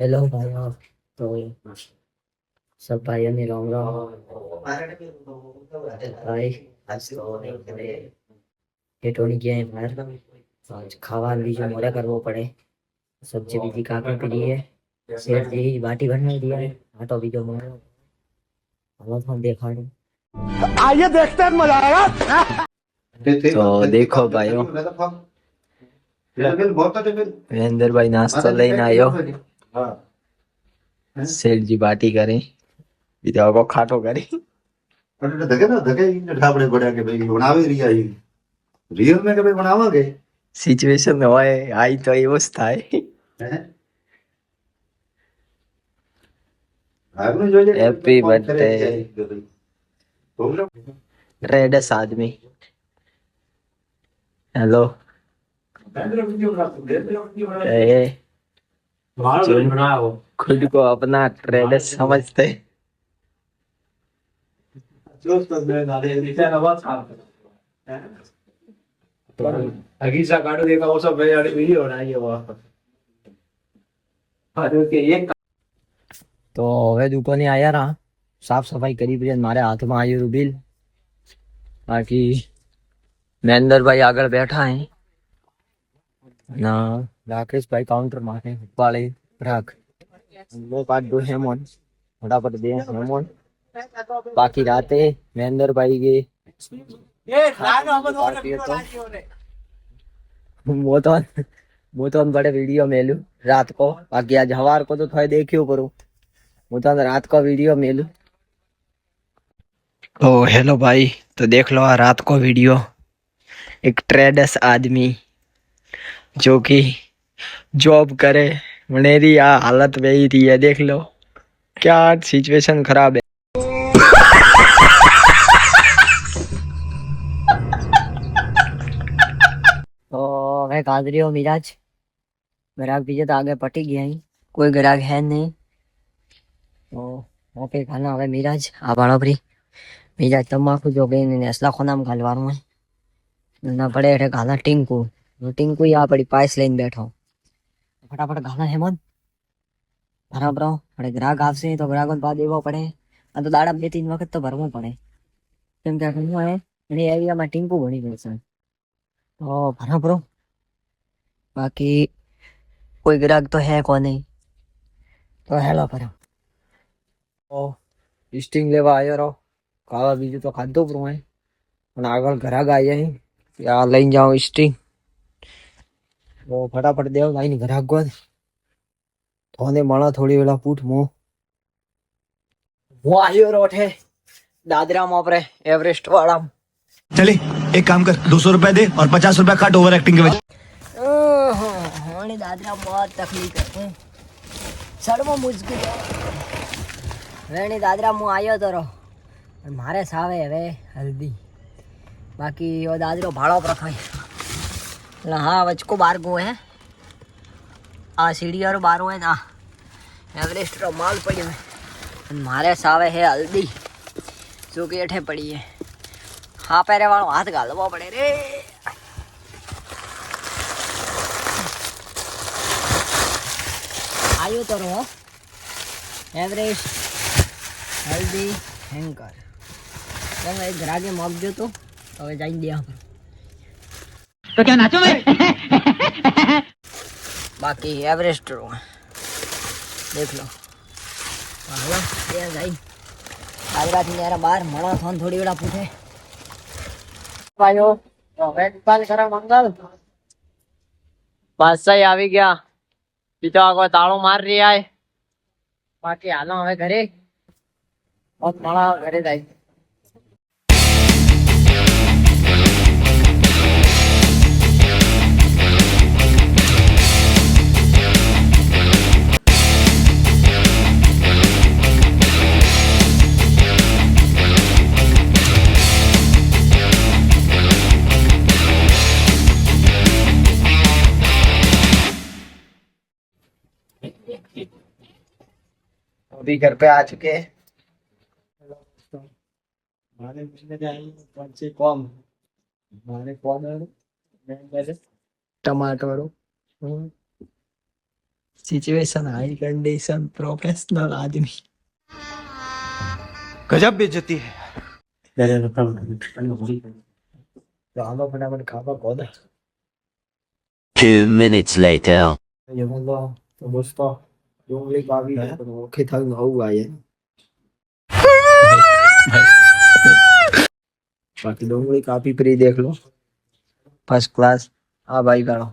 Hello भाई। तो सब भाइयों ने राम राम भाई। आज तो ये टोनी किया है बाहर। आज खावा बीजो मोड़ा करवो पड़े। सब्जी बीजी काफी पड़ी है। सेठ जी बाटी बनवा दिया है। आटो बीजो मोड़ा हम तो देखा नहीं। आइए देखते हैं मजा आएगा। तो देखो भाइयों, वीरेंद्र भाई नाश्ता लेने आयो। सेठ जी बाटी करें, बीजा को खाटो करें। धके ना धके ढाबड़े बड़ा के भाई बनावे रिया ही रियल में के भाई बनावागे सिचुएशन में होए आई तो एवो ज थाय। हैं આગનું જોજે हैप्पी કોમ કરે बर्थडे रिया ही भाई बोलो रेडस आदमी। हेलो ए, जो खुद को अपना ट्रेडस समझते। हगीजा काढू देगा वो सब वीडियो बनाई है वहाँ पर। तो હવે દુકાને આયા રા સાફ સફાઈ કરી પછી મારે હાથમાં આવ્યું બિલ। બાકી મહેન્દર ભાઈ આગળ બેઠા હે ના રાકેશ ભાઈ કાઉન્ટર માટે વાળે રાખ वो काट दो हेमोन फटाफट दे हेमोन। बाकी राते महेंद्र भाई के मोतन मोतन बड़े वीडियो मेलू रात को। बाकी आज हवार को तो थोड़े देखियो करूँ मोतन रात को वीडियो मेलू। ओ हेलो भाई, तो देख लो रात को वीडियो। एक ट्रेडस आदमी जो कि जॉब करे, मेरी आ हालत वही रही है। देख लो क्या सिचुएशन खराब है। तो હવે કાદરીઓ મિરાજ ग्राहक पीछे तो आगे पटी गया ही कोई ग्राहक है नहीं। तो ओके खाना હવે મિરાજ આ ભાણો ફ્રી મિરાજ તમાકુ જો ગઈ ને અસલા ખોનામ ઘાલવાનું હોય ના પડે એટલે ઘાલા ટીંકુ ટીંકુ આ પડી પાઇસ લઈને બેઠો ફટાફટ ઘાલા હેમન બરાબર આપણે ગ્રાહક આવશે તો ગ્રાહકો બાદ દેવો પડે। આ તો દાડા 2-3 વખત તો ભરવું પડે કેમ કે હું હે એની એરિયામાં ટીંકુ ભણી ગયું છે તો બરાબર। બાકી कोई ग्राहक तो है को नहीं तो हेलो पर स्टिंग लेवा आयो रो खावा बीजू तो खाधो पर है पण आगळ ग्राहक आया है या लईन जाओ स्टिंग तो फटाफट देव लाइन ग्राहक को थोने मणा थोड़ी वेला पूठ मो वो आयो रो ठे दादरा में अपरे एवरेस्ट वाला। चले एक काम कर, 200 रुपए दे और 50 रुपए काट ओवर एक्टिंग के वजह। हमारे दादरा बहुत तकलीफ है सड़मो मुश्किल वेणी दादरा मु आयो तो रो मारे सावे हवे हल्दी। बाकी वो दादरो भाड़ो पर खाई हाँ वचको बार गो है आ सीढ़ी और बारो है ना एवरेस्ट रो माल पड़ी है मारे सावे है हल्दी जो कि अठे पड़ी है। हाँ पैरे वालों हाथ घालवा पड़े रे। आयो तो रो एवरेस्ट हल्दी हैंकर तो एक ग्राहके मागજો तो હવે જઈને દે तो क्या नाचो मैं। बाकी एवरेस्ट रो देख लो हेलो ये जाई आगरा थी मेरा बाहर मणा थोन थोड़ी वेला पूछे भाइयों तो वेट पाल करा मंगल बस सही આવી ગયા બીજો આગળ તાળો માર રહી આય બાકી હાલો હવે ઘરે और मणा घरे जाई। अभी घर पे आ चुके हैं। मारे पंचे कम मारे कौन है टमाटर सिचुएशन हाई कंडीशन प्रोफेशनल आदमी गजब बेइज्जती है तो आलो फटाफट खावा पौधा 2 minutes later. જમવા તો દોસ્તો ડુંગળી કાપી તો ઓકે થયું આવું આયે બાકી ડુંગળી કાપી પરી देख लो फर्स्ट क्लास हाँ भाई करो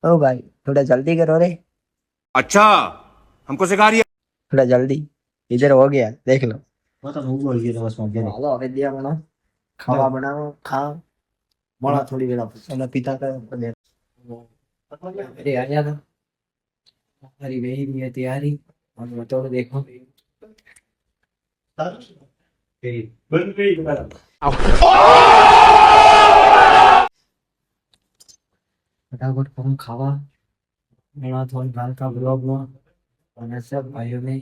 ओ भाई थोड़ा जल्दी करो रे अच्छा हमको सिखा रही थोड़ा जल्दी इधर हो गया देख लो હાલો હવે દિયા બનો खावा बनाओ खाओ મોડા થોડી વેળા एना पिता का अरे आ जा हमारी वही भी है तैयारी और बताओ देखो फटाफट कौन खावा मेरा थोड़ा गाल का ब्लॉग में और सब भाइयों ने